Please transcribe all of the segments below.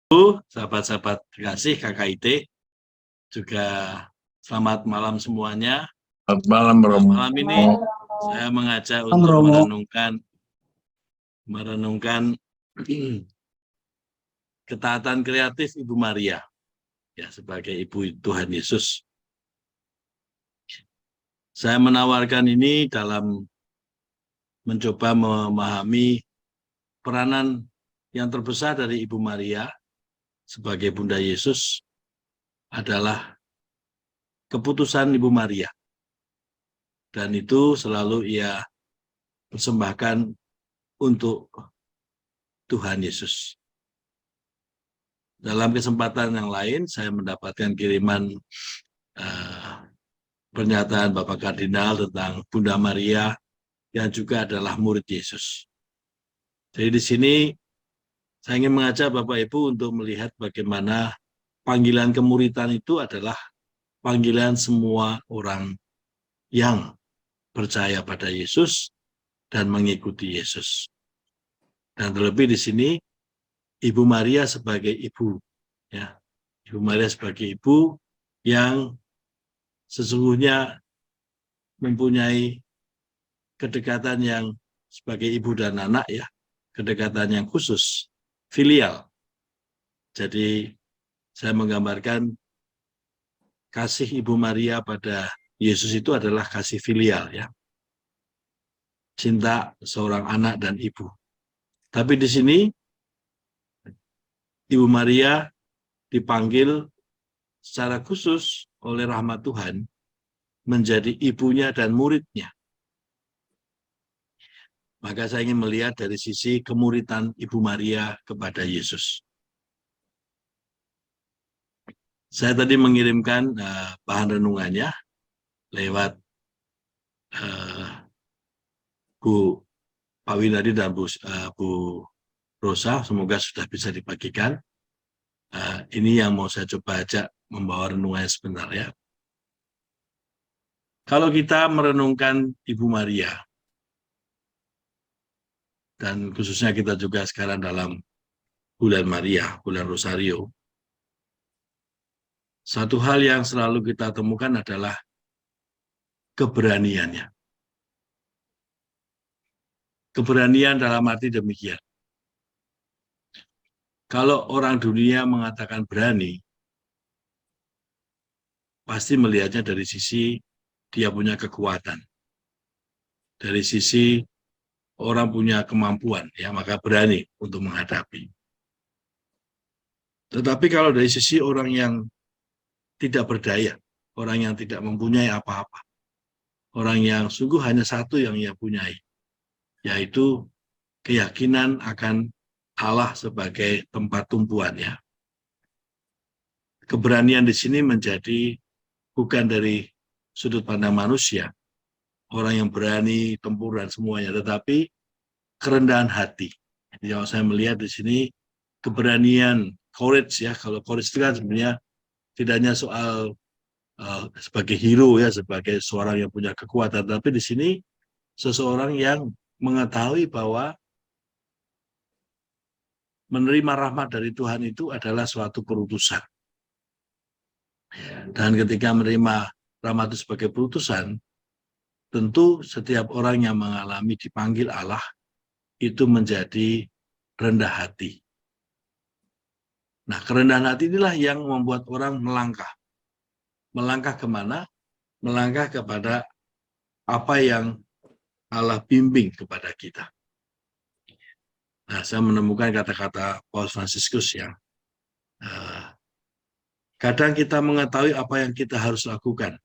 Sahabat-sahabat terkasih KKIT, juga selamat malam semuanya. Selamat malam, Romo. Malam ini saya mengajak untuk merenungkan ketaatan kreatif Ibu Maria, ya, sebagai Ibu Tuhan Yesus. Saya menawarkan ini dalam mencoba memahami peranan yang terbesar dari Ibu Maria sebagai Bunda Yesus adalah keputusan Ibu Maria. Dan itu selalu ia persembahkan untuk Tuhan Yesus. Dalam kesempatan yang lain, saya mendapatkan kiriman pernyataan Bapak Kardinal tentang Bunda Maria yang juga adalah murid Yesus. Jadi di sini saya ingin mengajak Bapak Ibu untuk melihat bagaimana panggilan kemuridan itu adalah panggilan semua orang yang percaya pada Yesus dan mengikuti Yesus. Dan terlebih di sini Ibu Maria sebagai ibu, ya, Ibu Maria sebagai ibu yang sesungguhnya mempunyai kedekatan yang sebagai ibu dan anak, ya, kedekatan yang khusus, filial. Jadi saya menggambarkan kasih Ibu Maria pada Yesus itu adalah kasih filial, ya, cinta seorang anak dan ibu. Tapi di sini Ibu Maria dipanggil secara khusus oleh rahmat Tuhan menjadi ibunya dan muridnya. Maka saya ingin melihat dari sisi kemuridan Ibu Maria kepada Yesus. Saya tadi mengirimkan bahan renungannya lewat Bu Pak Winadi dan Bu Rosa, semoga sudah bisa dibagikan. Ini yang mau saya coba ajak membawa renungannya sebentar, ya. Kalau kita merenungkan Ibu Maria, dan khususnya kita juga sekarang dalam bulan Maria, bulan Rosario, satu hal yang selalu kita temukan adalah keberaniannya. Keberanian dalam arti demikian. Kalau orang dunia mengatakan berani, pasti melihatnya dari sisi dia punya kekuatan. Dari sisi orang punya kemampuan, ya, maka berani untuk menghadapi. Tetapi kalau dari sisi orang yang tidak berdaya, orang yang tidak mempunyai apa-apa, orang yang sungguh hanya satu yang ia punyai, yaitu keyakinan akan Allah sebagai tempat tumpuannya. Keberanian di sini menjadi bukan dari sudut pandang manusia, orang yang berani, tempur dan semuanya, tetapi kerendahan hati. Jadi kalau saya melihat di sini keberanian, courage, ya. Kalau courage itu kan sebenarnya tidak hanya soal sebagai hero, ya, sebagai seorang yang punya kekuatan, tapi di sini seseorang yang mengetahui bahwa menerima rahmat dari Tuhan itu adalah suatu perutusan. Dan ketika menerima rahmat itu sebagai perutusan, tentu setiap orang yang mengalami dipanggil Allah itu menjadi rendah hati. Nah, kerendahan hati inilah yang membuat orang melangkah. Melangkah kemana? Melangkah kepada apa yang Allah bimbing kepada kita. Nah, saya menemukan kata-kata Paus Fransiskus yang kadang kita mengetahui apa yang kita harus lakukan,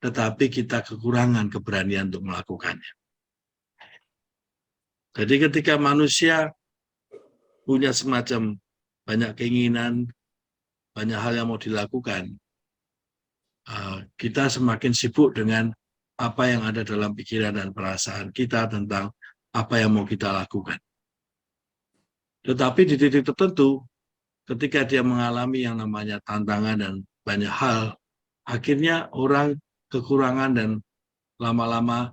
tetapi kita kekurangan keberanian untuk melakukannya. Jadi ketika manusia punya semacam banyak keinginan, banyak hal yang mau dilakukan, kita semakin sibuk dengan apa yang ada dalam pikiran dan perasaan kita tentang apa yang mau kita lakukan. Tetapi di titik tertentu, ketika dia mengalami yang namanya tantangan dan banyak hal, akhirnya orang kekurangan dan lama-lama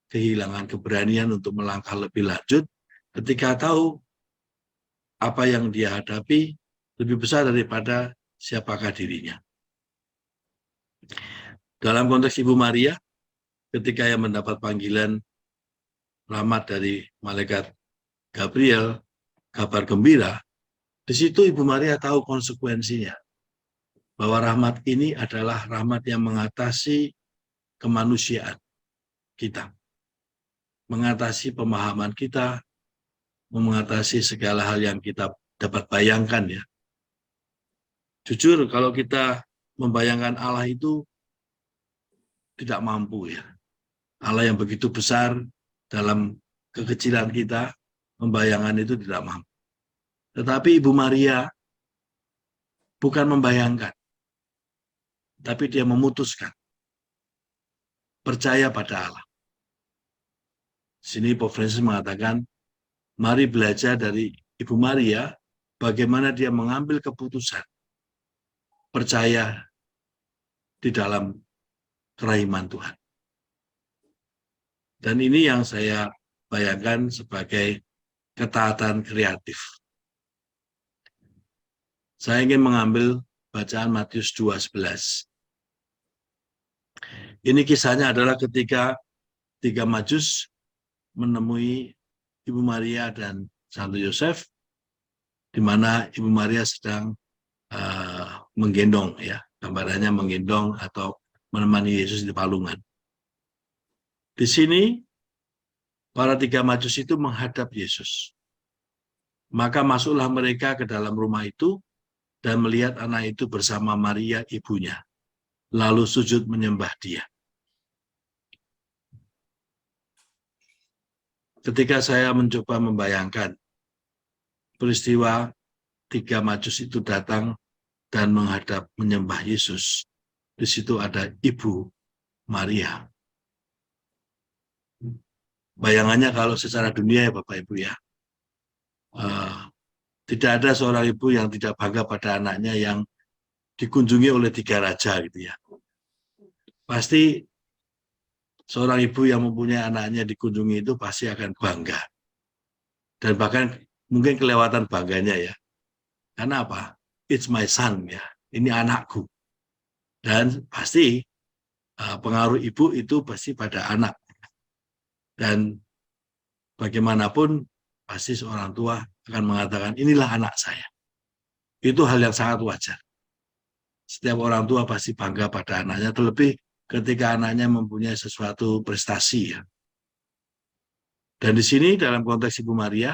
kehilangan keberanian untuk melangkah lebih lanjut ketika tahu apa yang dia hadapi lebih besar daripada siapakah dirinya. Dalam konteks Ibu Maria, ketika ia mendapat panggilan rahmat dari malaikat Gabriel, kabar gembira, di situ Ibu Maria tahu konsekuensinya, bahwa rahmat ini adalah rahmat yang mengatasi kemanusiaan kita, mengatasi pemahaman kita, mengatasi segala hal yang kita dapat bayangkan ya. Jujur kalau kita membayangkan Allah itu tidak mampu ya. Allah yang begitu besar dalam kekecilan kita, membayangkan itu tidak mampu. Tetapi Ibu Maria bukan membayangkan, tapi dia memutuskan percaya pada Allah. Sini Pope Francis mengatakan, mari belajar dari Ibu Maria bagaimana dia mengambil keputusan percaya di dalam kerahiman Tuhan. Dan ini yang saya bayangkan sebagai ketaatan kreatif. Saya ingin mengambil bacaan Matius 2:11. Ini kisahnya adalah ketika 3 Majus menemui Ibu Maria dan Santo Yosef, di mana Ibu Maria sedang menggendong, ya, gambarannya menggendong atau menemani Yesus di palungan. Di sini para 3 Majus itu menghadap Yesus. Maka masuklah mereka ke dalam rumah itu dan melihat anak itu bersama Maria ibunya, lalu sujud menyembah dia. Ketika saya mencoba membayangkan peristiwa 3 Majus itu datang dan menghadap menyembah Yesus, di situ ada Ibu Maria. Bayangannya kalau secara dunia ya Bapak Ibu ya, tidak ada seorang ibu yang tidak bangga pada anaknya yang dikunjungi oleh 3 raja gitu ya. Pasti seorang ibu yang mempunyai anaknya dikunjungi itu pasti akan bangga. Dan bahkan mungkin kelewatan bangganya ya. Karena apa? It's my son ya. Ini anakku. Dan pasti pengaruh ibu itu pasti pada anak. Dan bagaimanapun pasti seorang tua akan mengatakan inilah anak saya. Itu hal yang sangat wajar. Setiap orang tua pasti bangga pada anaknya, terlebih ketika anaknya mempunyai sesuatu prestasi ya. Dan di sini dalam konteks Ibu Maria,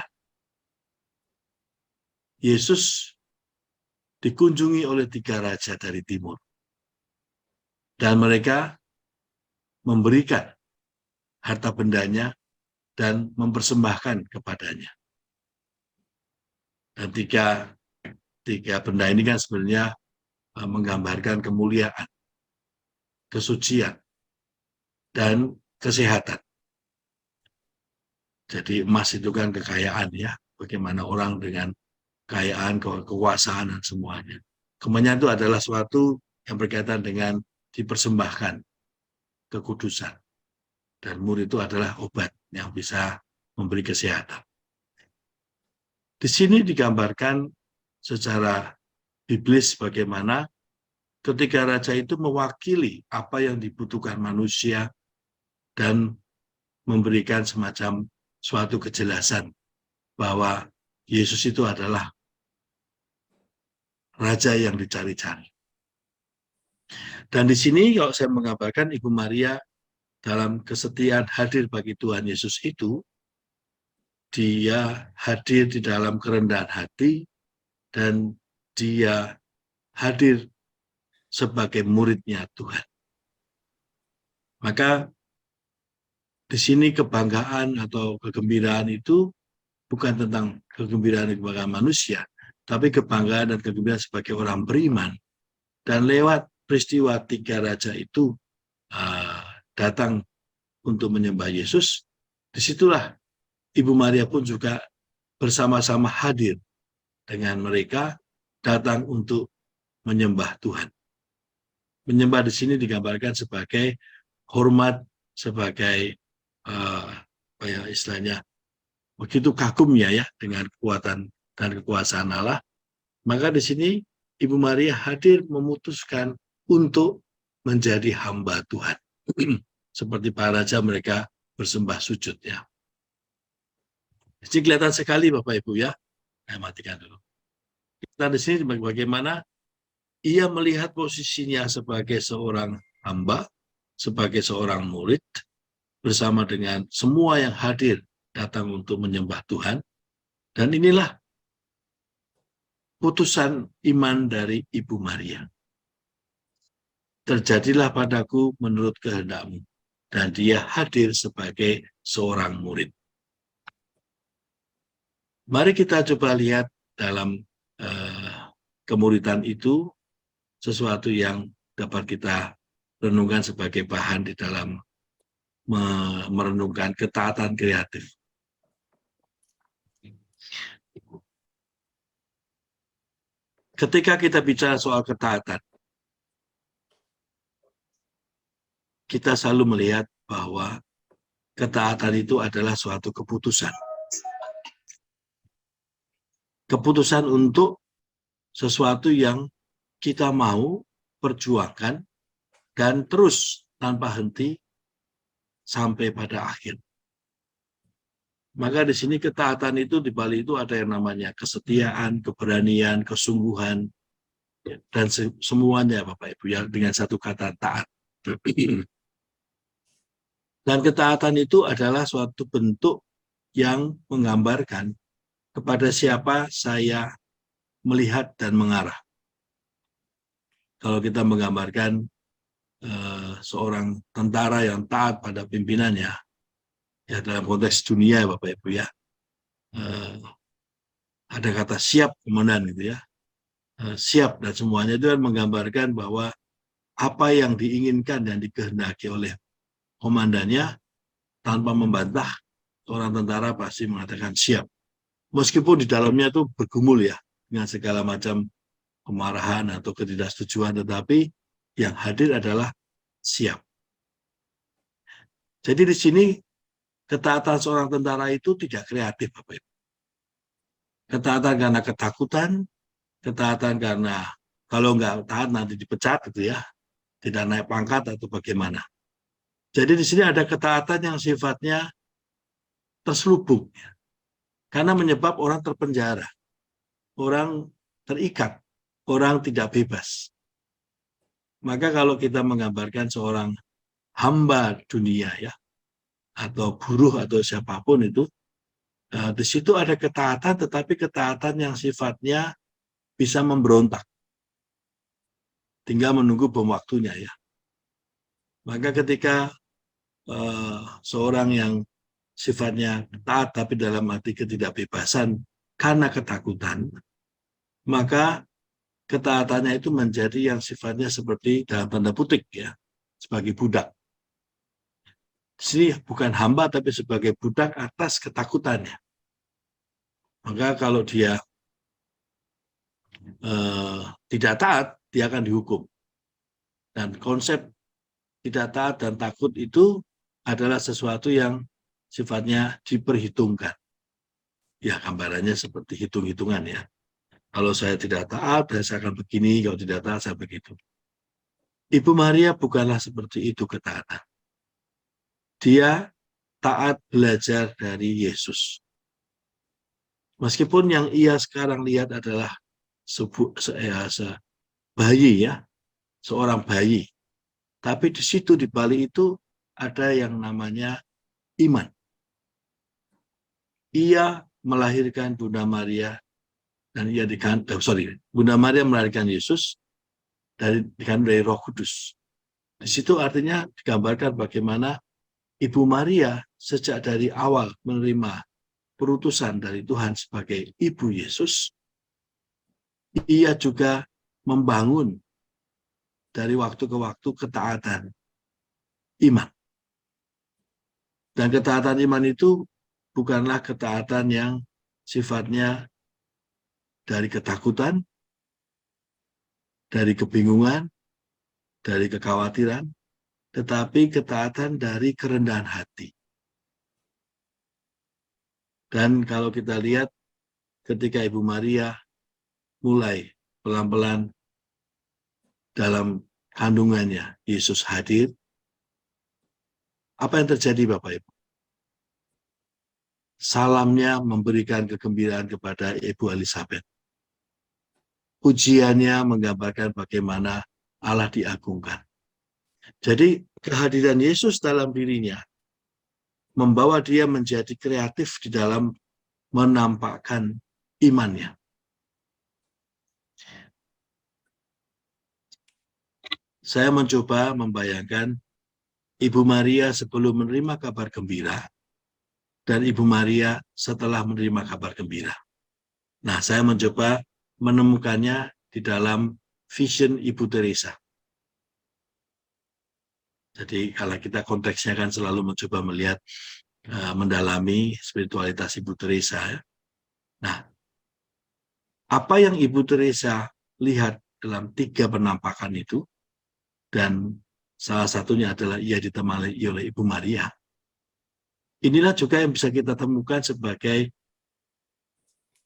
Yesus dikunjungi oleh 3 raja dari timur. Dan mereka memberikan harta bendanya dan mempersembahkan kepadanya. Dan tiga benda ini kan sebenarnya menggambarkan kemuliaan, kesucian, dan kesehatan. Jadi emas itu kan kekayaan ya, bagaimana orang dengan kekayaan, kekuasaan, dan semuanya. Kemudian itu adalah suatu yang berkaitan dengan dipersembahkan kekudusan. Dan mur itu adalah obat yang bisa memberi kesehatan. Di sini digambarkan secara biblis bagaimana ketiga raja itu mewakili apa yang dibutuhkan manusia dan memberikan semacam suatu kejelasan bahwa Yesus itu adalah raja yang dicari-cari. Dan di sini kalau saya menggambarkan Ibu Maria dalam kesetiaan hadir bagi Tuhan Yesus itu, dia hadir di dalam kerendahan hati dan dia hadir sebagai muridnya Tuhan. Maka di sini kebanggaan atau kegembiraan itu bukan tentang kegembiraan kepada manusia, tapi kebanggaan dan kegembiraan sebagai orang beriman. Dan lewat peristiwa 3 raja itu datang untuk menyembah Yesus, disitulah Ibu Maria pun juga bersama-sama hadir dengan mereka datang untuk menyembah Tuhan. Menyembah di sini digambarkan sebagai hormat, sebagai istilahnya begitu kagumnya ya dengan kekuatan dan kekuasaan Allah, Maka di sini Ibu Maria hadir memutuskan untuk menjadi hamba Tuhan. Seperti para raja mereka bersembah sujud ya. Jadi kelihatan sekali Bapak Ibu ya. Saya matikan dulu. Kita di sini bagaimana ia melihat posisinya sebagai seorang hamba, sebagai seorang murid, bersama dengan semua yang hadir datang untuk menyembah Tuhan. Dan inilah putusan iman dari Ibu Maria. Terjadilah padaku menurut kehendak-Mu. Dan dia hadir sebagai seorang murid. Mari kita coba lihat dalam kemuridan itu sesuatu yang dapat kita renungkan sebagai bahan di dalam merenungkan ketaatan kreatif. Ketika kita bicara soal ketaatan, kita selalu melihat bahwa ketaatan itu adalah suatu keputusan. Keputusan untuk sesuatu yang kita mau perjuangkan dan terus tanpa henti sampai pada akhir. Maka di sini ketaatan itu di balik itu ada yang namanya kesetiaan, keberanian, kesungguhan, dan semuanya Bapak Ibu ya dengan satu kata taat. Dan ketaatan itu adalah suatu bentuk yang menggambarkan kepada siapa saya melihat dan mengarah. Kalau kita menggambarkan seorang tentara yang taat pada pimpinannya, ya dalam konteks dunia Bapak Ibu ya, ada kata siap komandan gitu ya, siap dan semuanya itu kan menggambarkan bahwa apa yang diinginkan dan dikehendaki oleh komandannya tanpa membantah, seorang tentara pasti mengatakan siap. Meskipun di dalamnya itu bergumul ya, dengan segala macam kemarahan atau ketidaksetujuan, tetapi yang hadir adalah siap. Jadi di sini ketaatan seorang tentara itu tidak kreatif, Bapak Ibu. Ketaatan karena ketakutan, ketaatan karena kalau nggak taat nanti dipecat gitu ya, tidak naik pangkat atau bagaimana. Jadi di sini ada ketaatan yang sifatnya terselubung, karena menyebab orang terpenjara, orang terikat, orang tidak bebas. Maka kalau kita menggambarkan seorang hamba dunia ya, atau buruh atau siapapun itu, di situ ada ketaatan, tetapi ketaatan yang sifatnya bisa memberontak, tinggal menunggu bom waktunya ya. Maka ketika seorang yang sifatnya taat tapi dalam arti ketidakbebasan karena ketakutan, maka ketaatannya itu menjadi yang sifatnya seperti dalam tanda petik ya, sebagai budak. Di sini bukan hamba tapi sebagai budak atas ketakutannya. Maka kalau dia tidak taat, dia akan dihukum. Dan konsep tidak taat dan takut itu adalah sesuatu yang sifatnya diperhitungkan. Ya, gambarannya seperti hitung-hitungan ya. Kalau saya tidak taat, saya akan begini. Kalau tidak taat, saya begitu. Ibu Maria bukanlah seperti itu ketaatan. Dia taat belajar dari Yesus. Meskipun yang ia sekarang lihat adalah bayi ya, seorang bayi. Tapi di situ di balik itu ada yang namanya iman. Ia melahirkan Bunda Maria dan ia Bunda Maria melahirkan Yesus dari Roh Kudus. Di situ artinya digambarkan bagaimana Ibu Maria sejak dari awal menerima perutusan dari Tuhan sebagai Ibu Yesus, ia juga membangun dari waktu ke waktu ketaatan iman. Dan ketaatan iman itu bukanlah ketaatan yang sifatnya dari ketakutan, dari kebingungan, dari kekhawatiran, tetapi ketaatan dari kerendahan hati. Dan kalau kita lihat ketika Ibu Maria mulai pelan-pelan dalam kandungannya Yesus hadir, apa yang terjadi Bapak Ibu? Salamnya memberikan kegembiraan kepada Ibu Elizabeth. Pujiannya menggambarkan bagaimana Allah diagungkan. Jadi kehadiran Yesus dalam dirinya membawa dia menjadi kreatif di dalam menampakkan imannya. Saya mencoba membayangkan Ibu Maria sebelum menerima kabar gembira dan Ibu Maria setelah menerima kabar gembira. Nah, saya mencoba menemukannya di dalam vision Ibu Teresa. Jadi kalau kita konteksnya kan selalu mencoba melihat, mendalami spiritualitas Ibu Teresa. Nah, apa yang Ibu Teresa lihat dalam 3 penampakan itu, dan salah satunya adalah ia ditemani oleh Ibu Maria. Inilah juga yang bisa kita temukan sebagai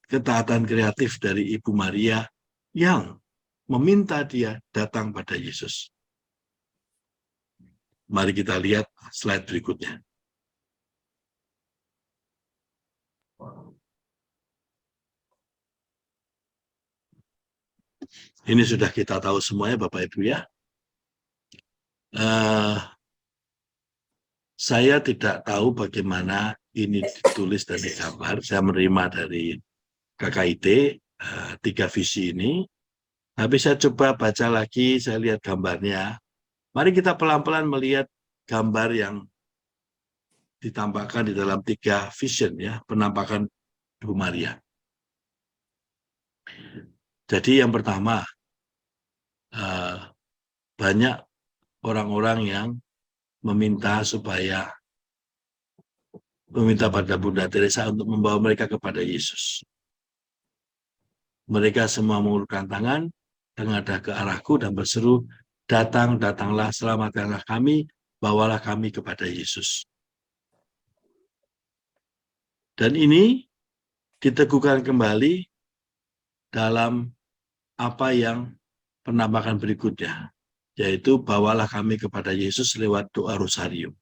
ketaatan kreatif dari Ibu Maria yang meminta dia datang pada Yesus. Mari kita lihat slide berikutnya. Ini sudah kita tahu semuanya Bapak Ibu ya. Saya tidak tahu bagaimana ini ditulis dan digambar. Saya menerima dari KKIT 3 visi ini. Tapi saya coba baca lagi, saya lihat gambarnya. Mari kita pelan-pelan melihat gambar yang ditampakkan di dalam 3 vision ya, penampakan Ibu Maria. Jadi yang pertama, banyak orang-orang yang meminta pada Bunda Teresa untuk membawa mereka kepada Yesus. Mereka semua mengulurkan tangan, menghadap ke arahku dan berseru, datang, datanglah, selamatkanlah kami, bawalah kami kepada Yesus. Dan ini diteguhkan kembali dalam apa yang penampakan berikutnya, yaitu bawalah kami kepada Yesus lewat doa Rosario.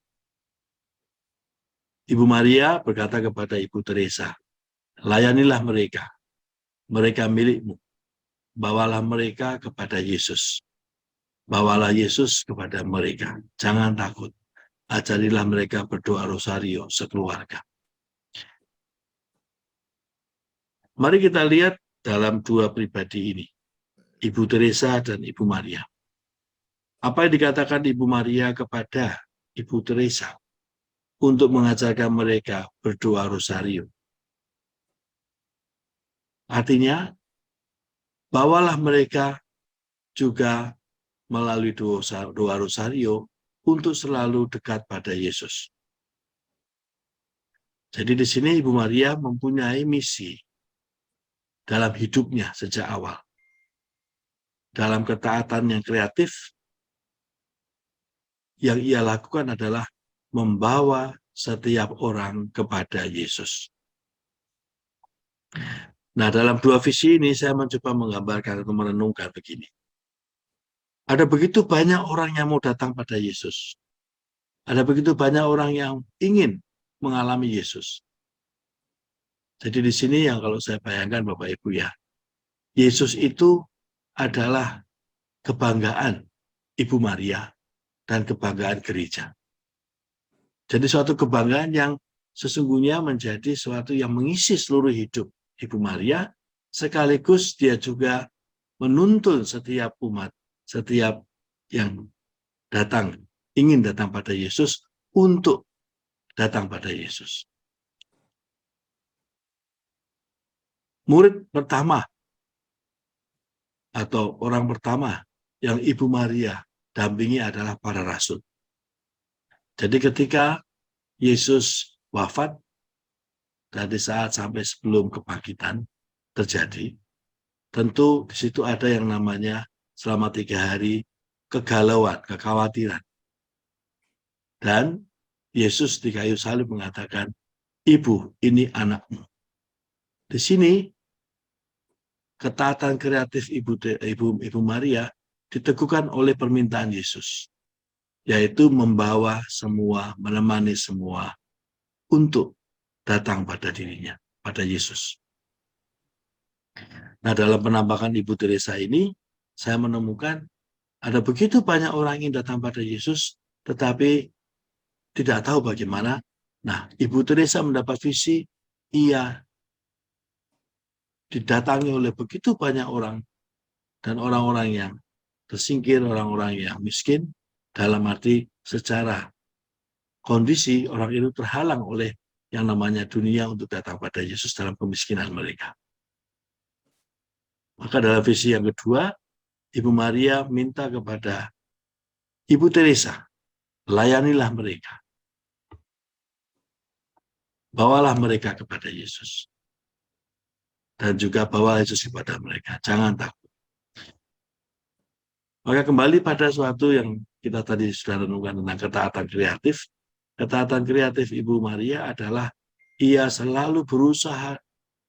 Ibu Maria berkata kepada Ibu Teresa, layanilah mereka, mereka milikmu, bawalah mereka kepada Yesus. Bawalah Yesus kepada mereka, jangan takut, ajarilah mereka berdoa Rosario sekeluarga. Mari kita lihat dalam 2 pribadi ini, Ibu Teresa dan Ibu Maria. Apa yang dikatakan Ibu Maria kepada Ibu Teresa untuk mengajarkan mereka berdoa Rosario? Artinya, bawalah mereka juga melalui doa Rosario untuk selalu dekat pada Yesus. Jadi di sini Ibu Maria mempunyai misi dalam hidupnya sejak awal. Dalam ketaatan yang kreatif, yang ia lakukan adalah membawa setiap orang kepada Yesus. Nah, dalam 2 visi ini saya mencoba menggambarkan atau merenungkan begini. Ada begitu banyak orang yang mau datang pada Yesus. Ada begitu banyak orang yang ingin mengalami Yesus. Jadi di sini yang kalau saya bayangkan Bapak Ibu ya, Yesus itu adalah kebanggaan Ibu Maria dan kebanggaan gereja. Jadi suatu kebanggaan yang sesungguhnya menjadi suatu yang mengisi seluruh hidup Ibu Maria, sekaligus dia juga menuntun setiap umat, setiap yang datang, ingin datang pada Yesus, untuk datang pada Yesus. Murid pertama atau orang pertama yang Ibu Maria dampingi adalah para rasul. Jadi ketika Yesus wafat, dari saat sampai sebelum kebangkitan terjadi, tentu di situ ada yang namanya selama 3 hari kegalauan, kekhawatiran. Dan Yesus di kayu salib mengatakan, Ibu, ini anakmu. Di sini ketaatan kreatif Ibu Maria diteguhkan oleh permintaan Yesus, yaitu membawa semua, menemani semua untuk datang pada dirinya, pada Yesus. Nah, dalam penampakan Ibu Teresa ini, saya menemukan ada begitu banyak orang yang datang pada Yesus, tetapi tidak tahu bagaimana. Nah, Ibu Teresa mendapat visi, ia didatangi oleh begitu banyak orang, dan orang-orang yang tersingkir, orang-orang yang miskin, dalam arti secara kondisi orang itu terhalang oleh yang namanya dunia untuk datang pada Yesus dalam kemiskinan mereka. Maka dalam visi yang kedua, Ibu Maria minta kepada Ibu Teresa, layanilah mereka. Bawalah mereka kepada Yesus. Dan juga bawa Yesus kepada mereka. Jangan takut. Maka kembali pada suatu yang kita tadi sudah renungkan tentang ketaatan kreatif. Ketaatan kreatif Ibu Maria adalah ia selalu berusaha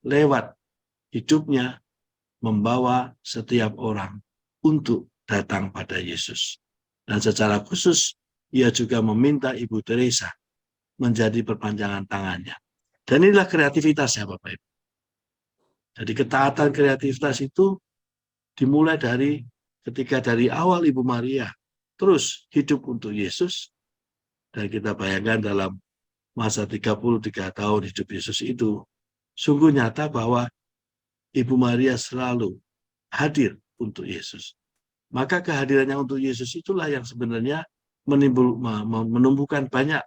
lewat hidupnya membawa setiap orang untuk datang pada Yesus. Dan secara khusus, ia juga meminta Ibu Teresa menjadi perpanjangan tangannya. Dan inilah kreativitasnya, Bapak Ibu. Jadi ketaatan kreativitas itu dimulai dari ketika dari awal Ibu Maria terus hidup untuk Yesus. Dan kita bayangkan dalam masa 33 tahun hidup Yesus itu, sungguh nyata bahwa Ibu Maria selalu hadir untuk Yesus. Maka kehadirannya untuk Yesus itulah yang sebenarnya menumbuhkan banyak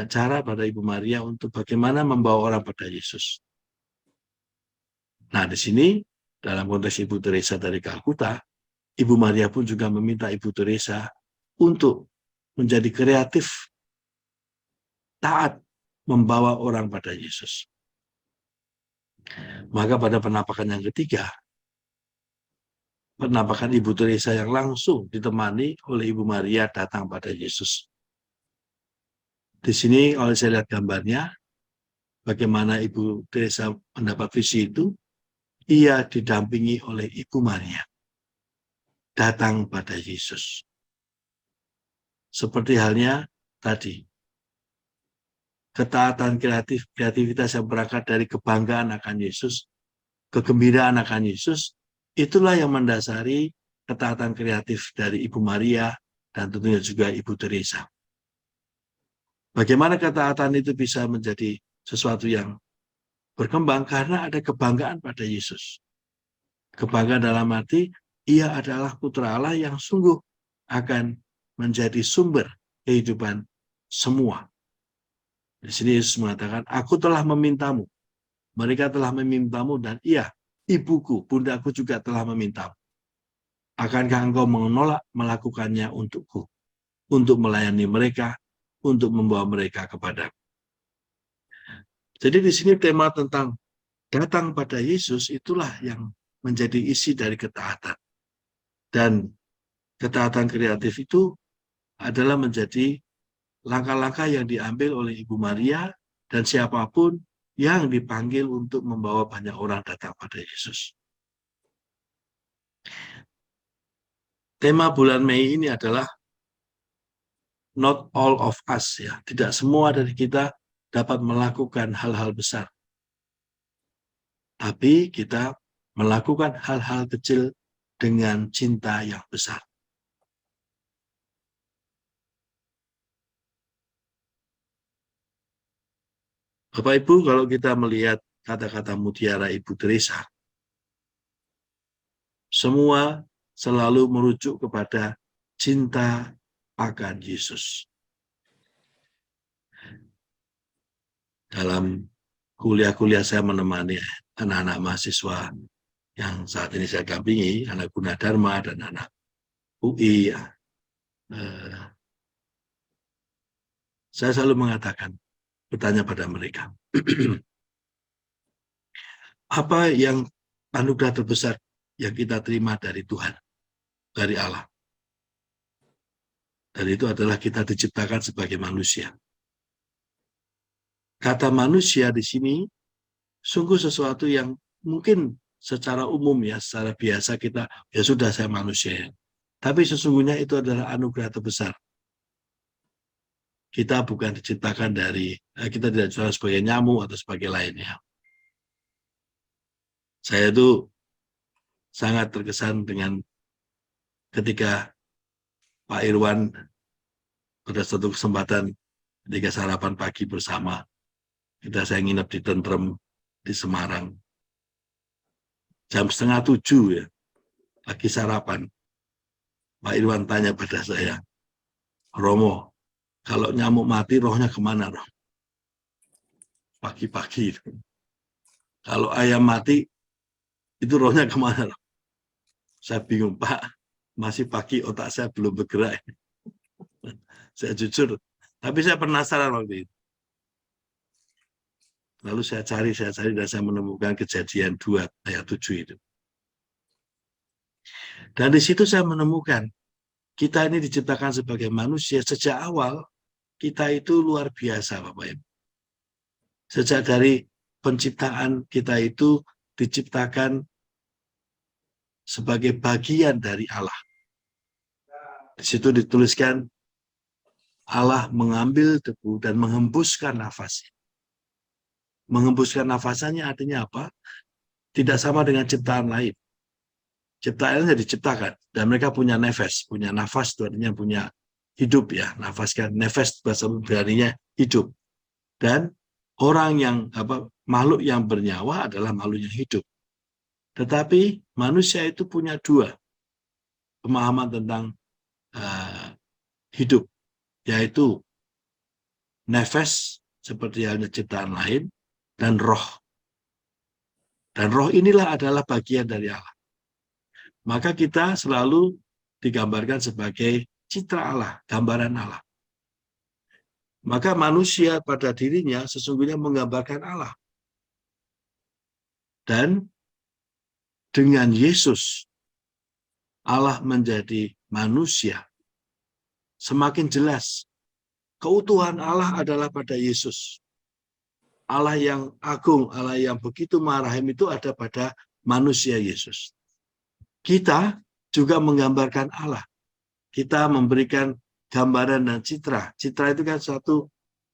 cara pada Ibu Maria untuk bagaimana membawa orang pada Yesus. Nah, di sini dalam konteks Ibu Teresa dari Kalkuta, Ibu Maria pun juga meminta Ibu Teresa untuk menjadi kreatif, taat, membawa orang pada Yesus. Maka pada penampakan yang ketiga, penampakan Ibu Teresa yang langsung ditemani oleh Ibu Maria datang pada Yesus. Di sini kalau saya lihat gambarnya, bagaimana Ibu Teresa mendapat visi itu, ia didampingi oleh Ibu Maria datang pada Yesus. Seperti halnya tadi, ketaatan kreativitas yang berangkat dari kebanggaan akan Yesus, kegembiraan akan Yesus, itulah yang mendasari ketaatan kreatif dari Ibu Maria dan tentunya juga Ibu Teresa. Bagaimana ketaatan itu bisa menjadi sesuatu yang berkembang karena ada kebanggaan pada Yesus. Kebanggaan dalam arti ia adalah putra Allah yang sungguh akan menjadi sumber kehidupan semua. Di sini Yesus mengatakan, aku telah memintamu. Mereka telah memintamu dan iya, ibuku, bundaku juga telah memintamu. Akankah engkau menolak melakukannya untukku? Untuk melayani mereka, untuk membawa mereka kepadaku. Jadi di sini tema tentang datang pada Yesus itulah yang menjadi isi dari ketaatan. Dan ketaatan kreatif itu adalah menjadi langkah-langkah yang diambil oleh Ibu Maria dan siapapun yang dipanggil untuk membawa banyak orang datang pada Yesus. Tema bulan Mei ini adalah not all of us, ya. Tidak semua dari kita dapat melakukan hal-hal besar. Tapi kita melakukan hal-hal kecil dengan cinta yang besar. Bapak Ibu, kalau kita melihat kata-kata mutiara Ibu Teresa, semua selalu merujuk kepada cinta akan Yesus. Dalam kuliah-kuliah saya menemani anak-anak mahasiswa yang saat ini saya dampingi, anak Gunadarma dan anak UI. Saya selalu mengatakan, bertanya pada mereka, apa yang anugerah terbesar yang kita terima dari Tuhan, dari Allah? Dan itu adalah kita diciptakan sebagai manusia. Kata manusia di sini sungguh sesuatu yang mungkin secara umum ya, secara biasa kita, ya sudah saya manusia ya. Tapi sesungguhnya itu adalah anugerah terbesar. Kita bukan diciptakan dari, kita tidak diciptakan sebagai nyamuk atau sebagai lainnya. Saya itu sangat terkesan dengan ketika Pak Irwan pada suatu kesempatan ketika sarapan pagi bersama, saya nginep di Tentrem di Semarang. Jam 6:30 ya, lagi sarapan. Pak Irwan tanya pada saya, Romo, kalau nyamuk mati rohnya kemana, Roh? Pagi-pagi. Kalau ayam mati, itu rohnya kemana, Roh? Saya bingung, Pak. Masih pagi, otak saya belum bergerak. Saya jujur. Tapi saya penasaran waktu itu. Lalu saya cari, dan saya menemukan Kejadian 2 ayat 7 itu. Dan di situ saya menemukan, kita ini diciptakan sebagai manusia sejak awal, kita itu luar biasa, Bapak Ibu. Sejak dari penciptaan kita itu diciptakan sebagai bagian dari Allah. Di situ dituliskan Allah mengambil debu dan menghembuskan nafasnya. Menghembuskan nafasnya artinya apa? Tidak sama dengan ciptaan lain. Ciptaan lainnya diciptakan dan mereka punya nafas, itu artinya punya hidup ya. Nafas bahasa Ibraninya hidup. Dan orang yang makhluk yang bernyawa adalah makhluk yang hidup. Tetapi manusia itu punya dua pemahaman tentang hidup, yaitu nafas seperti halnya ciptaan lain dan roh. Dan roh inilah adalah bagian dari Allah. Maka kita selalu digambarkan sebagai citra Allah, gambaran Allah. Maka manusia pada dirinya sesungguhnya menggambarkan Allah. Dan dengan Yesus, Allah menjadi manusia. Semakin jelas, keutuhan Allah adalah pada Yesus. Allah yang agung, Allah yang begitu maha rahim itu ada pada manusia Yesus. Kita juga menggambarkan Allah. Kita memberikan gambaran dan citra. Citra itu kan suatu,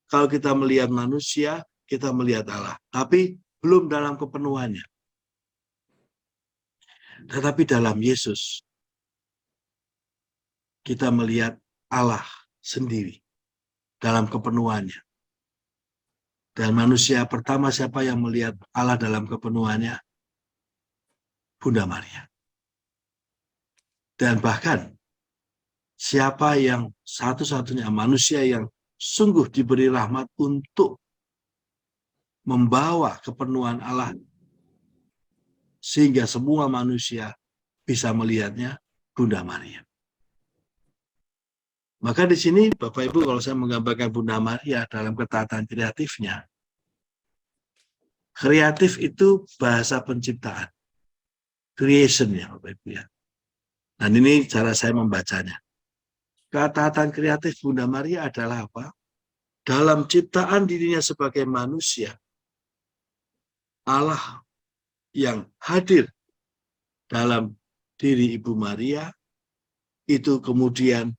kalau kita melihat manusia, kita melihat Allah. Tapi belum dalam kepenuhannya. Tetapi dalam Yesus, kita melihat Allah sendiri dalam kepenuhannya. Dan manusia pertama siapa yang melihat Allah dalam kepenuhannya? Bunda Maria. Dan bahkan siapa yang satu-satunya manusia yang sungguh diberi rahmat untuk membawa kepenuhan Allah sehingga semua manusia bisa melihatnya, Bunda Maria. Maka di sini Bapak Ibu, kalau saya menggambarkan Bunda Maria dalam ketaatan kreatifnya, kreatif itu bahasa penciptaan, creation ya Bapak Ibu ya. Dan ini cara saya membacanya. Ketaatan kreatif Bunda Maria adalah apa? Dalam ciptaan dirinya sebagai manusia, Allah yang hadir dalam diri Ibu Maria itu kemudian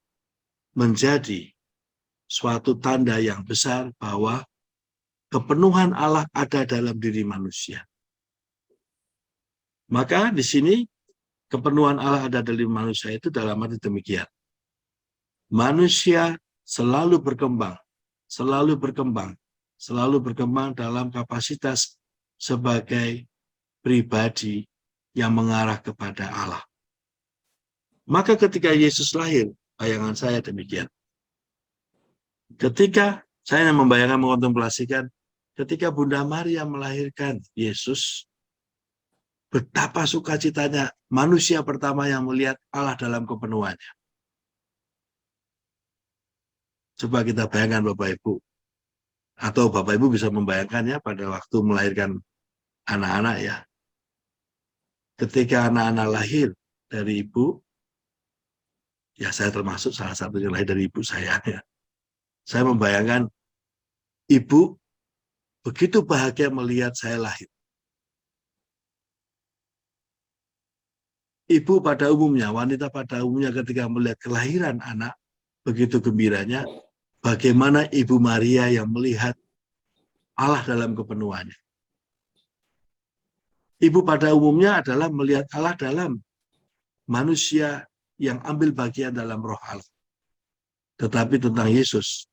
menjadi suatu tanda yang besar bahwa kepenuhan Allah ada dalam diri manusia. Maka di sini kepenuhan Allah ada dalam manusia itu dalam arti demikian. Manusia selalu berkembang dalam kapasitas sebagai pribadi yang mengarah kepada Allah. Maka ketika Yesus lahir, bayangan saya demikian. Ketika saya membayangkan, mengontemplasikan, ketika Bunda Maria melahirkan Yesus, betapa sukacitanya manusia pertama yang melihat Allah dalam kepenuhannya. Coba kita bayangkan Bapak Ibu, atau Bapak Ibu bisa membayangkannya pada waktu melahirkan anak-anak ya. Ketika anak-anak lahir dari ibu, ya saya termasuk salah satunya lahir dari ibu saya ya. Saya membayangkan ibu begitu bahagia melihat saya lahir. ibu pada umumnya, wanita pada umumnya ketika melihat kelahiran anak, begitu gembiranya, bagaimana Ibu Maria yang melihat Allah dalam kepenuhannya. Ibu pada umumnya adalah melihat Allah dalam manusia yang ambil bagian dalam roh Allah. Tetapi tentang Yesus,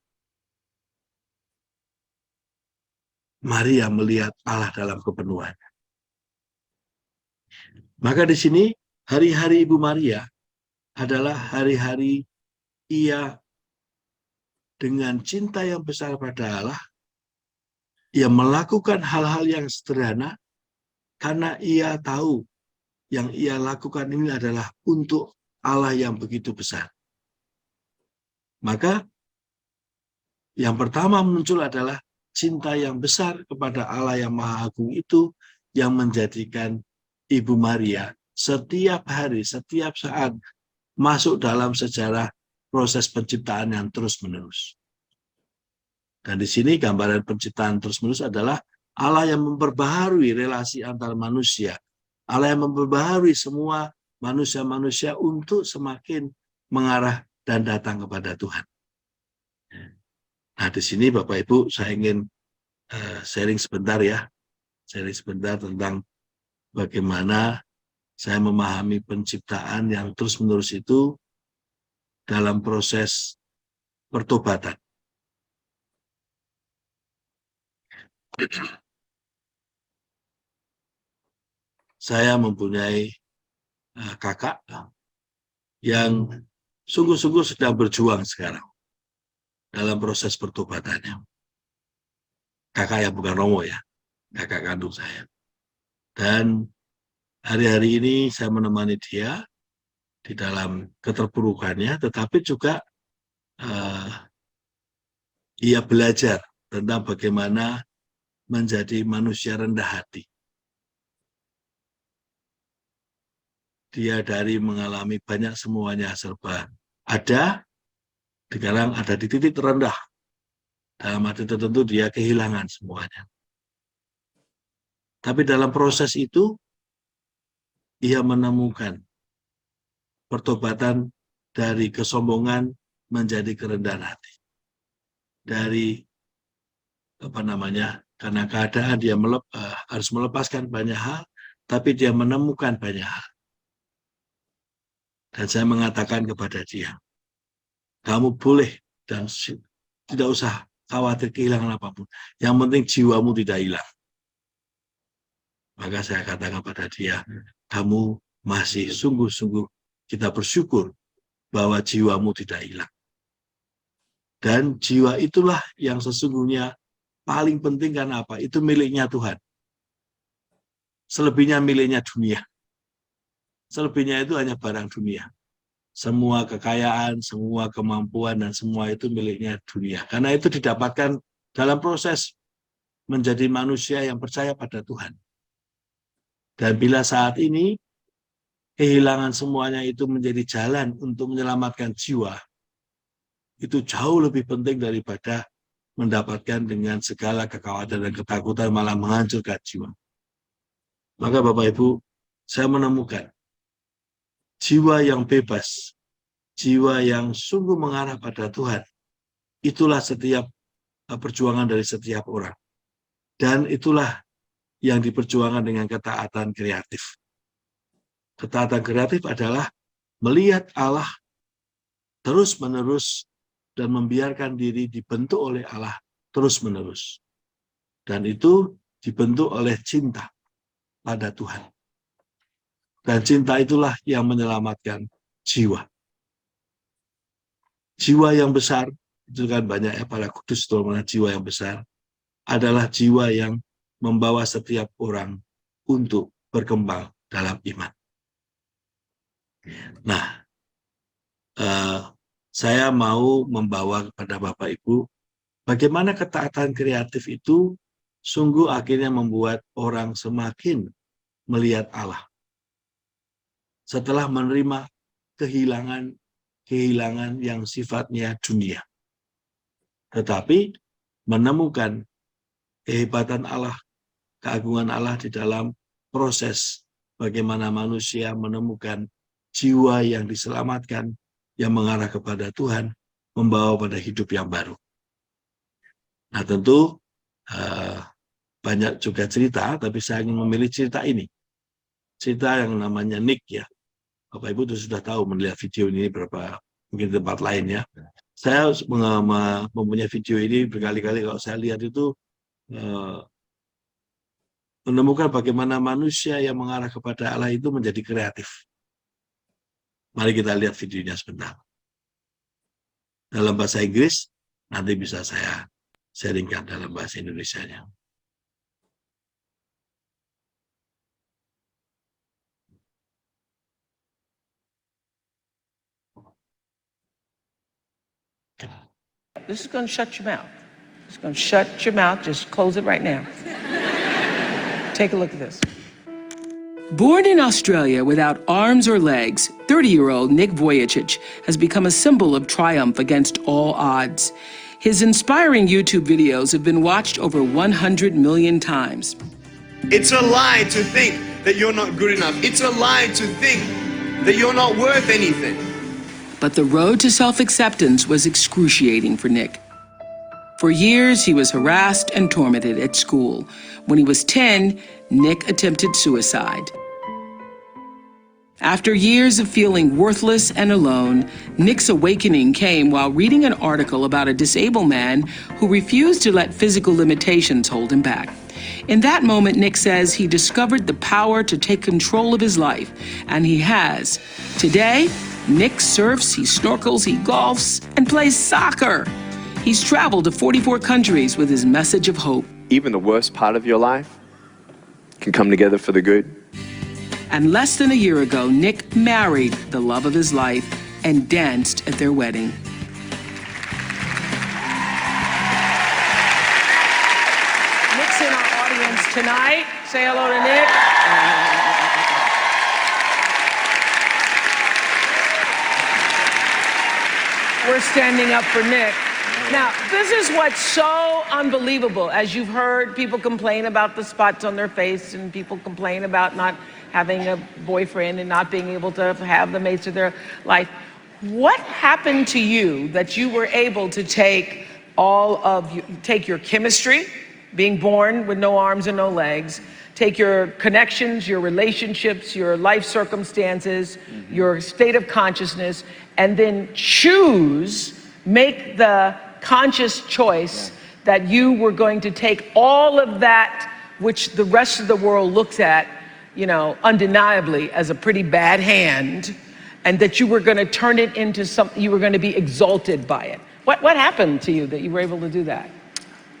Maria melihat Allah dalam kepenuhannya. Maka di sini hari-hari Ibu Maria adalah hari-hari ia dengan cinta yang besar pada Allah, ia melakukan hal-hal yang sederhana karena ia tahu yang ia lakukan ini adalah untuk Allah yang begitu besar. Maka yang pertama muncul adalah cinta yang besar kepada Allah yang Maha Agung itu yang menjadikan Ibu Maria setiap hari, setiap saat masuk dalam sejarah proses penciptaan yang terus-menerus. Dan di sini gambaran penciptaan terus-menerus adalah Allah yang memperbaharui relasi antar manusia. Allah yang memperbaharui semua manusia-manusia untuk semakin mengarah dan datang kepada Tuhan. Nah, di sini Bapak Ibu saya ingin sharing sebentar ya. Sharing sebentar tentang bagaimana saya memahami penciptaan yang terus-menerus itu dalam proses pertobatan. Saya mempunyai kakak yang sungguh-sungguh sedang berjuang sekarang dalam proses pertobatannya. Kakak yang bukan Romo ya, kakak kandung saya. Dan hari-hari ini saya menemani dia di dalam keterpurukannya, tetapi juga ia belajar tentang bagaimana menjadi manusia rendah hati. Dia dari mengalami banyak semuanya serba ada, sekarang ada di titik terendah. Dalam arti tertentu dia kehilangan semuanya. Tapi dalam proses itu, ia menemukan pertobatan dari kesombongan menjadi kerendahan hati. Dari karena keadaan dia harus melepaskan banyak hal, tapi dia menemukan banyak hal. Dan saya mengatakan kepada dia, kamu boleh dan tidak usah khawatir kehilangan apapun. Yang penting jiwamu tidak hilang. Maka saya katakan kepada dia, kamu masih sungguh-sungguh kita bersyukur bahwa jiwamu tidak hilang. Dan jiwa itulah yang sesungguhnya paling penting karena apa? Itu miliknya Tuhan. Selebihnya miliknya dunia. Selebihnya itu hanya barang dunia. Semua kekayaan, semua kemampuan, dan semua itu miliknya dunia. Karena itu didapatkan dalam proses menjadi manusia yang percaya pada Tuhan. Dan bila saat ini kehilangan semuanya itu menjadi jalan untuk menyelamatkan jiwa, itu jauh lebih penting daripada mendapatkan dengan segala kekhawatiran dan ketakutan malah menghancurkan jiwa. Maka Bapak Ibu, saya menemukan jiwa yang bebas, jiwa yang sungguh mengarah pada Tuhan, itulah setiap perjuangan dari setiap orang. Dan itulah yang diperjuangkan dengan ketaatan kreatif. Ketaatan kreatif adalah melihat Allah terus-menerus dan membiarkan diri dibentuk oleh Allah terus-menerus. Dan itu dibentuk oleh cinta pada Tuhan. Dan cinta itulah yang menyelamatkan jiwa. Jiwa yang besar, itu kan banyak ya para kudus, jiwa yang besar adalah jiwa yang membawa setiap orang untuk berkembang dalam iman. Nah, saya mau membawa kepada Bapak Ibu bagaimana ketaatan kreatif itu sungguh akhirnya membuat orang semakin melihat Allah. Setelah menerima kehilangan yang sifatnya dunia. Tetapi menemukan kehebatan Allah, keagungan Allah di dalam proses bagaimana manusia menemukan jiwa yang diselamatkan, yang mengarah kepada Tuhan, membawa pada hidup yang baru. Nah tentu banyak juga cerita, tapi saya ingin memilih cerita ini. Cerita yang namanya Nick ya. Bapak Ibu sudah tahu melihat video ini beberapa mungkin tempat lain ya. Saya mempunyai video ini berkali-kali, kalau saya lihat itu menemukan bagaimana manusia yang mengarah kepada Allah itu menjadi kreatif. Mari kita lihat videonya sebentar. Dalam bahasa Inggris, nanti bisa saya sharingkan dalam bahasa Indonesianya. This is going to shut your mouth. It's going to shut your mouth. Just close it right now. Take a look at this. Born in Australia without arms or legs, 30-year-old Nick Vujicic has become a symbol of triumph against all odds. His inspiring YouTube videos have been watched over 100 million times. It's a lie to think that you're not good enough. It's a lie to think that you're not worth anything. But the road to self-acceptance was excruciating for Nick. For years, he was harassed and tormented at school. When he was 10, Nick attempted suicide. After years of feeling worthless and alone, Nick's awakening came while reading an article about a disabled man who refused to let physical limitations hold him back. In that moment, Nick says he discovered the power to take control of his life, and he has. Today, Nick surfs, he snorkels, he golfs, and plays soccer. He's traveled to 44 countries with his message of hope. Even the worst part of your life can come together for the good. And less than a year ago, Nick married the love of his life and danced at their wedding. Nick's in our audience tonight. Say hello to Nick. We're standing up for Nick. Now, this is what's so unbelievable. As you've heard, people complain about the spots on their face, and people complain about not having a boyfriend and not being able to have the mates of their life. What happened to you that you were able to take take your chemistry, being born with no arms and no legs, take your connections, your relationships, your life circumstances, your state of consciousness, and then make the conscious choice that you were going to take all of that which the rest of the world looks at, you know, undeniably as a pretty bad hand, and that you were going to turn it into something, you were going to be exalted by it. What happened to you that you were able to do that?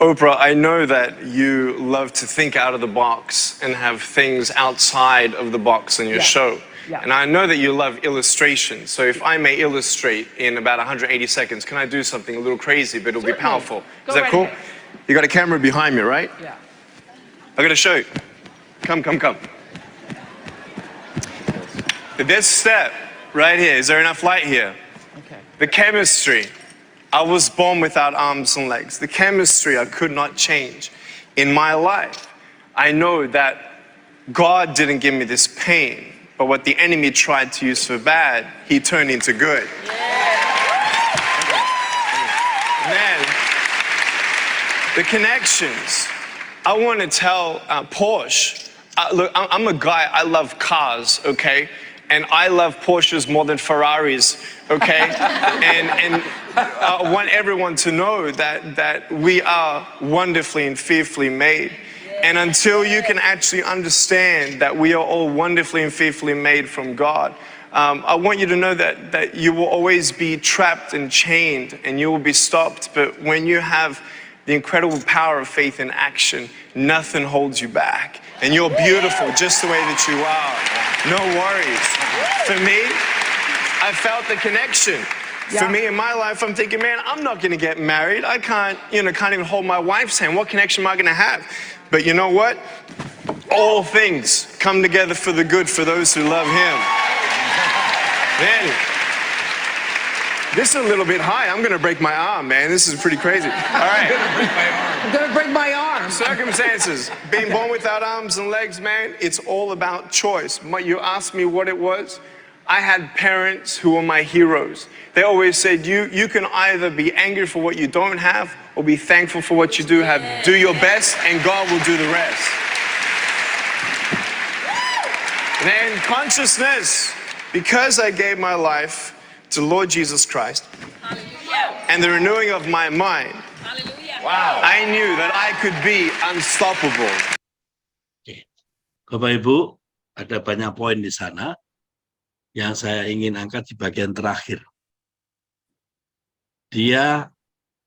Oprah, I know that you love to think out of the box and have things outside of the box in your show. Yeah. And I know that you love illustration. So if I may illustrate in about 180 seconds, can I do something a little crazy, but it'll be powerful? Is that cool? You got a camera behind me, right? Yeah. I gotta show you. Come. This step right here, is there enough light here? Okay. The chemistry. I was born without arms and legs. The chemistry I could not change. In my life, I know that God didn't give me this pain, but what the enemy tried to use for bad, he turned into good. Man, the connections. I want to tell Porsche, look, I'm a guy, I love cars, okay? And I love Porsches more than Ferraris, okay? and I want everyone to know that we are wonderfully and fearfully made. And until you can actually understand that we are all wonderfully and fearfully made from God, I want you to know that you will always be trapped and chained and you will be stopped. But when you have the incredible power of faith in action, nothing holds you back. And you're beautiful just the way that you are. No worries. For me, I felt the connection. For me in my life, I'm thinking, man, I'm not gonna get married. I can't even hold my wife's hand. What connection am I gonna have? But you know what? All things come together for the good for those who love him. Man, this is a little bit high. I'm gonna break my arm, man. This is pretty crazy. All right. I'm gonna break my arm. Circumstances. Being born without arms and legs, man, it's all about choice. You asked me what it was. I had parents who were my heroes. They always said, you can either be angry for what you don't have or be thankful for what you do have. Do your best and God will do the rest. Then consciousness, because I gave my life to Lord Jesus Christ and the renewing of my mind, wow, I knew that I could be unstoppable. Bapak Ibu, ada banyak poin di sana yang saya ingin angkat di bagian terakhir. Dia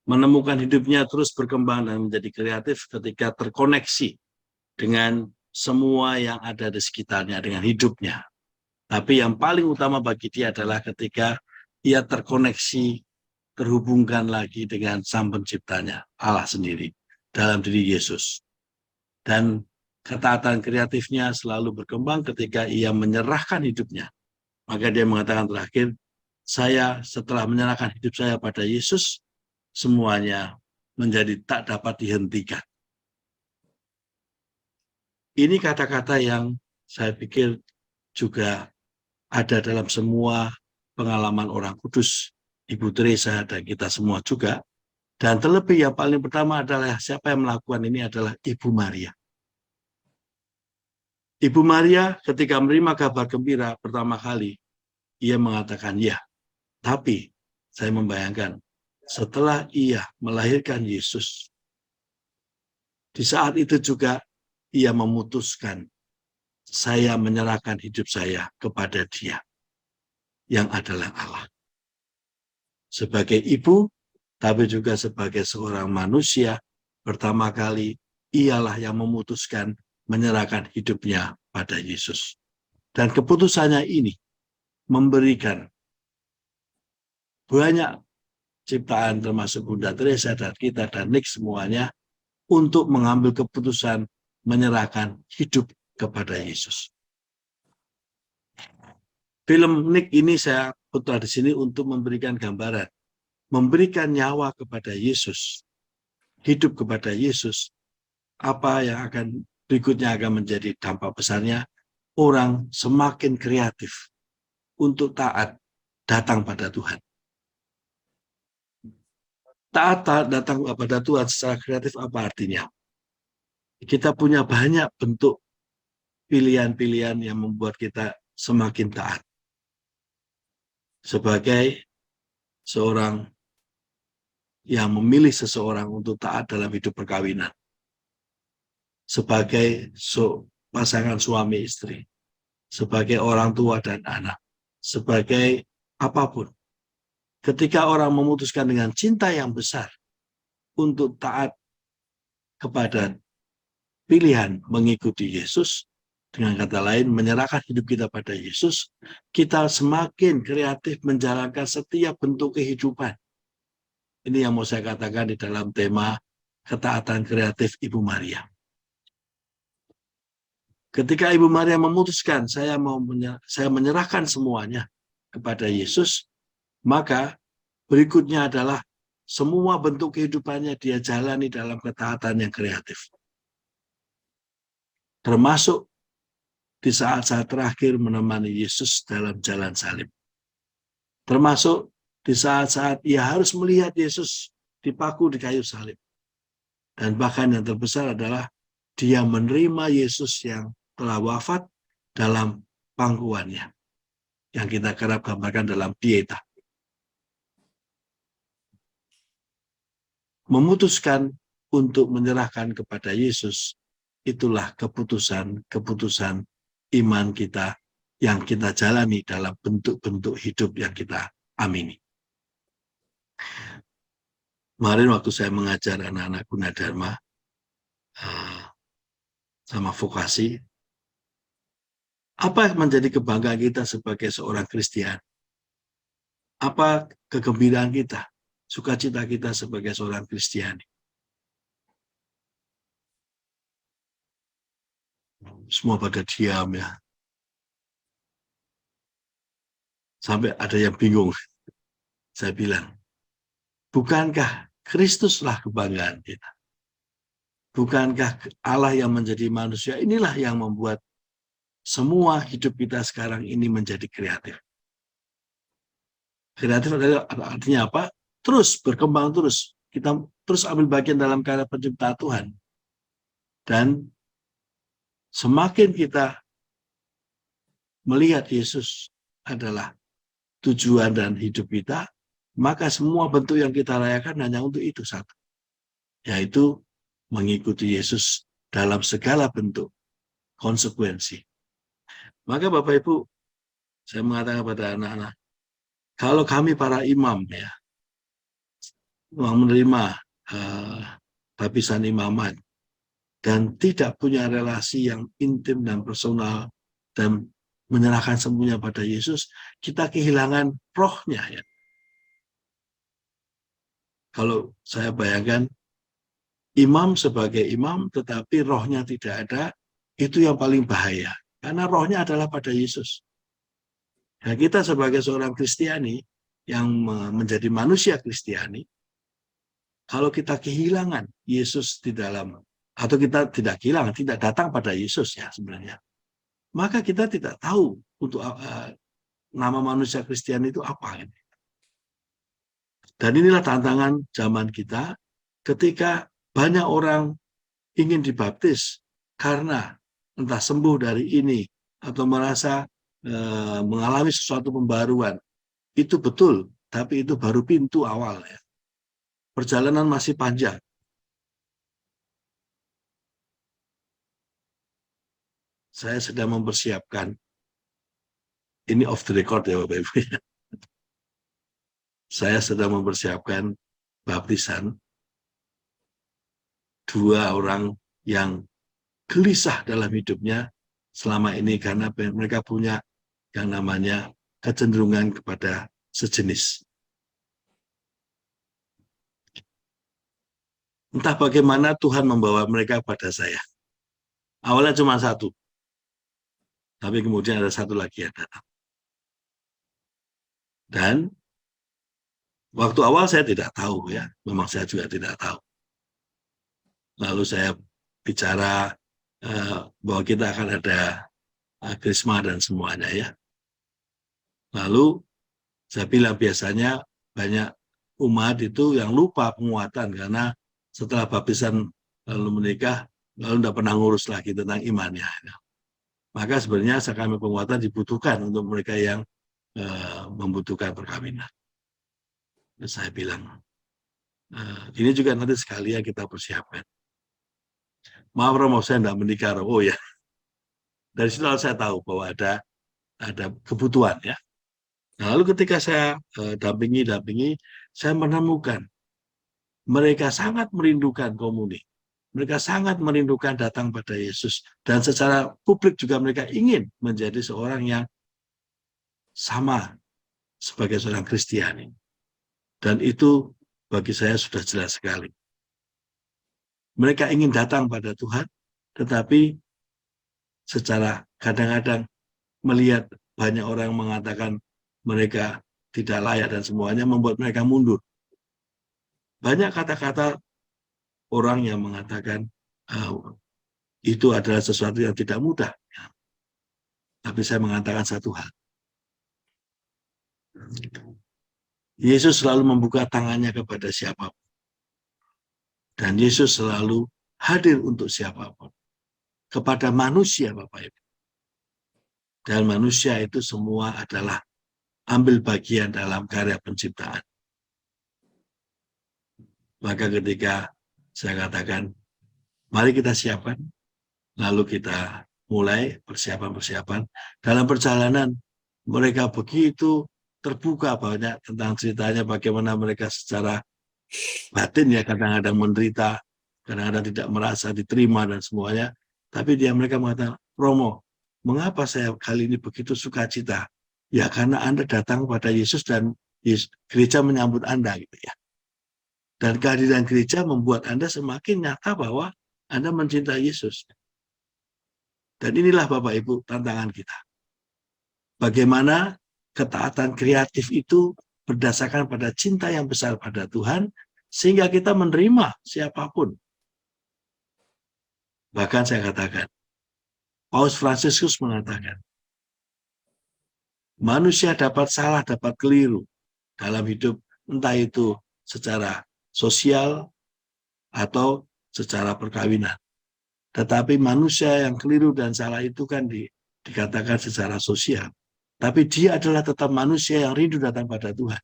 menemukan hidupnya terus berkembang dan menjadi kreatif ketika terkoneksi dengan semua yang ada di sekitarnya, dengan hidupnya. Tapi yang paling utama bagi dia adalah ketika ia terkoneksi, terhubungkan lagi dengan Sang Penciptanya, Allah sendiri, dalam diri Yesus. Dan ketaatan kreatifnya selalu berkembang ketika ia menyerahkan hidupnya. Maka dia mengatakan terakhir, saya setelah menyerahkan hidup saya pada Yesus, semuanya menjadi tak dapat dihentikan. Ini kata-kata yang saya pikir juga ada dalam semua pengalaman orang kudus, Ibu Teresa dan kita semua juga. Dan terlebih yang paling pertama adalah siapa yang melakukan ini adalah Ibu Maria. Ibu Maria ketika menerima kabar gembira pertama kali, ia mengatakan ya. Tapi saya membayangkan setelah ia melahirkan Yesus, di saat itu juga ia memutuskan, saya menyerahkan hidup saya kepada Dia, yang adalah Allah. Sebagai ibu, tapi juga sebagai seorang manusia, pertama kali ialah yang memutuskan menyerahkan hidupnya pada Yesus. Dan keputusannya ini memberikan banyak ciptaan termasuk Bunda Teresa dan kita dan Nick semuanya untuk mengambil keputusan menyerahkan hidup kepada Yesus. Film Nick ini saya putar di sini untuk memberikan gambaran, memberikan nyawa kepada Yesus, hidup kepada Yesus, apa yang akan berikutnya akan menjadi dampak besarnya, orang semakin kreatif untuk taat datang pada Tuhan. Taat datang kepada Tuhan secara kreatif apa artinya? Kita punya banyak bentuk pilihan-pilihan yang membuat kita semakin taat. Sebagai seorang yang memilih seseorang untuk taat dalam hidup perkawinan. Sebagai pasangan suami istri, sebagai orang tua dan anak, sebagai apapun. Ketika orang memutuskan dengan cinta yang besar untuk taat kepada pilihan mengikuti Yesus, dengan kata lain menyerahkan hidup kita pada Yesus, kita semakin kreatif menjalankan setiap bentuk kehidupan. Ini yang mau saya katakan di dalam tema ketaatan kreatif Ibu Maria. Ketika Ibu Maria memutuskan saya menyerahkan semuanya kepada Yesus, maka berikutnya adalah semua bentuk kehidupannya dia jalani dalam ketaatan yang kreatif. Termasuk di saat-saat terakhir menemani Yesus dalam jalan salib. Termasuk di saat-saat ia harus melihat Yesus dipaku di kayu salib. Dan bahkan yang terbesar adalah dia menerima Yesus yang telah wafat dalam pangkuannya. Yang kita kerap gambarkan dalam Pieta. Memutuskan untuk menyerahkan kepada Yesus, itulah keputusan iman kita yang kita jalani dalam bentuk-bentuk hidup yang kita amini. Kemarin waktu saya mengajar anak-anak Gunadarma sama vokasi, apa yang menjadi kebanggaan kita sebagai seorang Kristian? Apa kegembiraan kita, sukacita kita sebagai seorang Kristiani? Semua pada diam ya. Sampai ada yang bingung. Saya bilang, bukankah Kristuslah kebanggaan kita? bukankah Allah yang menjadi manusia inilah yang membuat semua hidup kita sekarang ini menjadi kreatif. Kreatif adalah artinya apa? Terus berkembang terus. Kita terus ambil bagian dalam karya penciptaan Tuhan. Dan semakin kita melihat Yesus adalah tujuan dan hidup kita, maka semua bentuk yang kita rayakan hanya untuk itu satu, yaitu mengikuti Yesus dalam segala bentuk konsekuensi. Maka Bapak Ibu, saya mengatakan kepada anak-anak, kalau kami para imam ya menerima lapisan imamat dan tidak punya relasi yang intim dan personal dan menyerahkan semuanya pada Yesus, kita kehilangan rohnya ya. Kalau saya bayangkan imam sebagai imam tetapi rohnya tidak ada, itu yang paling bahaya. Karena rohnya adalah pada Yesus. Nah, kita sebagai seorang Kristiani yang menjadi manusia Kristiani, kalau kita kehilangan Yesus di dalam, atau kita tidak kehilangan, tidak datang pada Yesus ya sebenarnya, maka kita tidak tahu untuk nama manusia Kristiani itu apa. Dan inilah tantangan zaman kita ketika banyak orang ingin dibaptis karena entah sembuh dari ini atau merasa mengalami sesuatu pembaruan. Itu betul, tapi itu baru pintu awal ya. Perjalanan masih panjang. Saya sedang mempersiapkan, ini off the record ya Bapak Ibu. Saya sedang mempersiapkan baptisan 2 orang yang gelisah dalam hidupnya selama ini karena mereka punya yang namanya kecenderungan kepada sejenis. Entah bagaimana Tuhan membawa mereka pada saya. Awalnya cuma 1, tapi kemudian ada 1 lagi yang datang. Dan waktu awal saya tidak tahu ya, memang saya juga tidak tahu. Lalu saya bicara bahwa kita akan ada krisma dan semuanya ya. Lalu saya bilang biasanya banyak umat itu yang lupa penguatan karena setelah baptisan lalu menikah lalu tidak pernah ngurus lagi tentang imannya. Maka sebenarnya sakrament penguatan dibutuhkan untuk mereka yang membutuhkan perkawinan. Dan saya bilang ini juga nanti sekalian kita persiapkan. Maaf Romo, saya tidak menikah Romo ya. Dari situ saya tahu bahwa ada kebutuhan ya. Nah, lalu ketika saya dampingi, saya menemukan mereka sangat merindukan komuni. Mereka sangat merindukan datang pada Yesus. Dan secara publik juga mereka ingin menjadi seorang yang sama sebagai seorang Kristiani. Dan itu bagi saya sudah jelas sekali. Mereka ingin datang pada Tuhan, tetapi secara kadang-kadang melihat banyak orang mengatakan mereka tidak layak dan semuanya membuat mereka mundur. Banyak kata-kata orang yang mengatakan itu adalah sesuatu yang tidak mudah. Tapi saya mengatakan satu hal. Yesus selalu membuka tangannya kepada siapapun. Dan Yesus selalu hadir untuk siapapun. Kepada manusia, Bapak Ibu. Dan manusia itu semua adalah ambil bagian dalam karya penciptaan. Maka ketika saya katakan, mari kita siapkan, lalu kita mulai persiapan-persiapan. Dalam perjalanan, mereka begitu terbuka banyak tentang ceritanya bagaimana mereka secara batin ya kadang-kadang menderita, kadang-kadang tidak merasa diterima dan semuanya. Tapi mereka mengatakan, Romo, mengapa saya kali ini begitu sukacita? Ya karena Anda datang pada Yesus dan gereja menyambut Anda gitu ya. Dan kehadiran gereja membuat Anda semakin nyata bahwa Anda mencintai Yesus. Dan inilah Bapak Ibu tantangan kita. Bagaimana ketaatan kreatif itu berdasarkan pada cinta yang besar pada Tuhan, sehingga kita menerima siapapun. Bahkan saya katakan, Paus Fransiskus mengatakan, manusia dapat salah, dapat keliru dalam hidup, entah itu secara sosial atau secara perkawinan. Tetapi manusia yang keliru dan salah itu kan dikatakan secara sosial. Tapi dia adalah tetap manusia yang rindu datang pada Tuhan.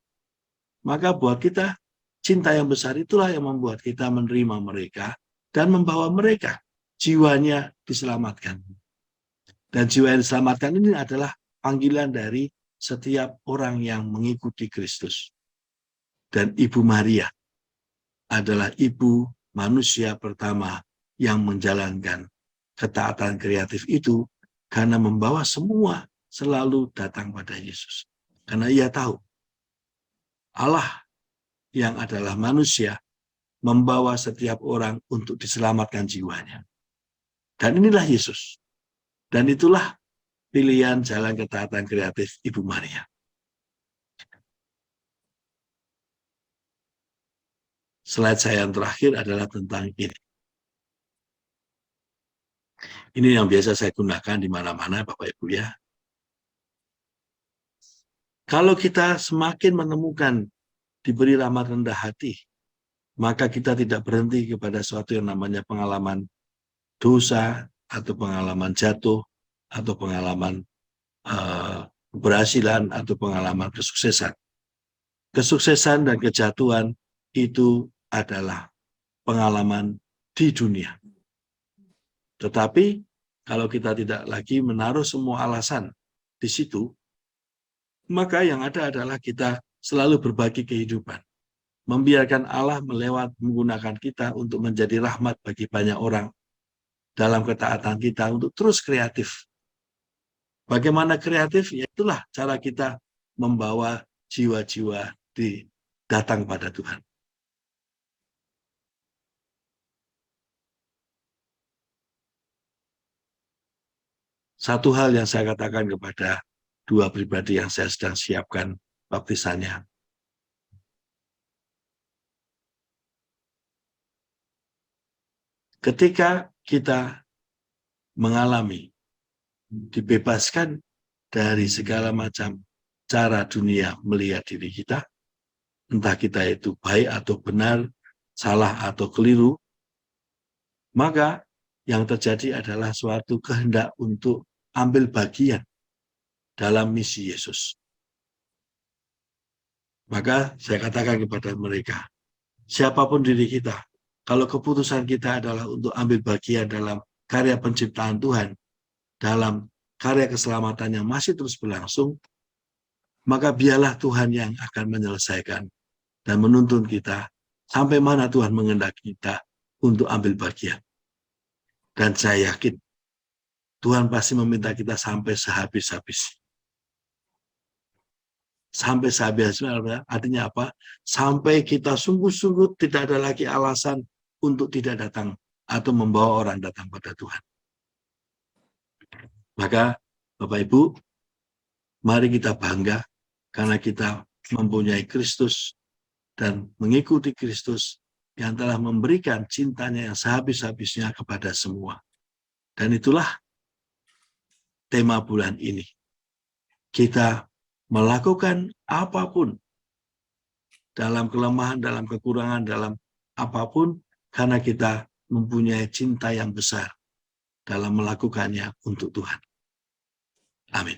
Maka buat kita, cinta yang besar itulah yang membuat kita menerima mereka dan membawa mereka jiwanya diselamatkan. Dan jiwa yang diselamatkan ini adalah panggilan dari setiap orang yang mengikuti Kristus. Dan Ibu Maria adalah ibu manusia pertama yang menjalankan ketaatan kreatif itu karena membawa semua selalu datang pada Yesus. Karena ia tahu Allah yang adalah manusia membawa setiap orang untuk diselamatkan jiwanya. Dan inilah Yesus. Dan itulah pilihan jalan ketaatan kreatif Ibu Maria. Slide saya yang terakhir adalah tentang ini. Ini yang biasa saya gunakan di mana-mana, Bapak Ibu ya. Kalau kita semakin menemukan diberi rahmat rendah hati, maka kita tidak berhenti kepada suatu yang namanya pengalaman dosa, atau pengalaman jatuh, atau pengalaman keberhasilan, atau pengalaman kesuksesan. Kesuksesan dan kejatuhan itu adalah pengalaman di dunia. Tetapi kalau kita tidak lagi menaruh semua alasan di situ, maka yang ada adalah kita selalu berbagi kehidupan. Membiarkan Allah menggunakan kita untuk menjadi rahmat bagi banyak orang dalam ketaatan kita untuk terus kreatif. Bagaimana kreatif? Ya itulah cara kita membawa jiwa-jiwa datang pada Tuhan. Satu hal yang saya katakan kepada dua pribadi yang saya sedang siapkan baptisannya. Ketika kita mengalami, dibebaskan dari segala macam cara dunia melihat diri kita, entah kita itu baik atau benar, salah atau keliru, maka yang terjadi adalah suatu kehendak untuk ambil bagian dalam misi Yesus. Maka saya katakan kepada mereka, siapapun diri kita, kalau keputusan kita adalah untuk ambil bagian dalam karya penciptaan Tuhan, dalam karya keselamatan yang masih terus berlangsung, maka biarlah Tuhan yang akan menyelesaikan dan menuntun kita sampai mana Tuhan menghendaki kita untuk ambil bagian. Dan saya yakin Tuhan pasti meminta kita sampai sehabis-habis. Sampai sehabis-habis artinya apa? Sampai kita sungguh-sungguh tidak ada lagi alasan untuk tidak datang atau membawa orang datang pada Tuhan. Maka Bapak Ibu, mari kita bangga karena kita mempunyai Kristus dan mengikuti Kristus yang telah memberikan cintanya yang sehabis-habisnya kepada semua. Dan itulah tema bulan ini. Kita melakukan apapun dalam kelemahan, dalam kekurangan, dalam apapun, karena kita mempunyai cinta yang besar dalam melakukannya untuk Tuhan. Amin.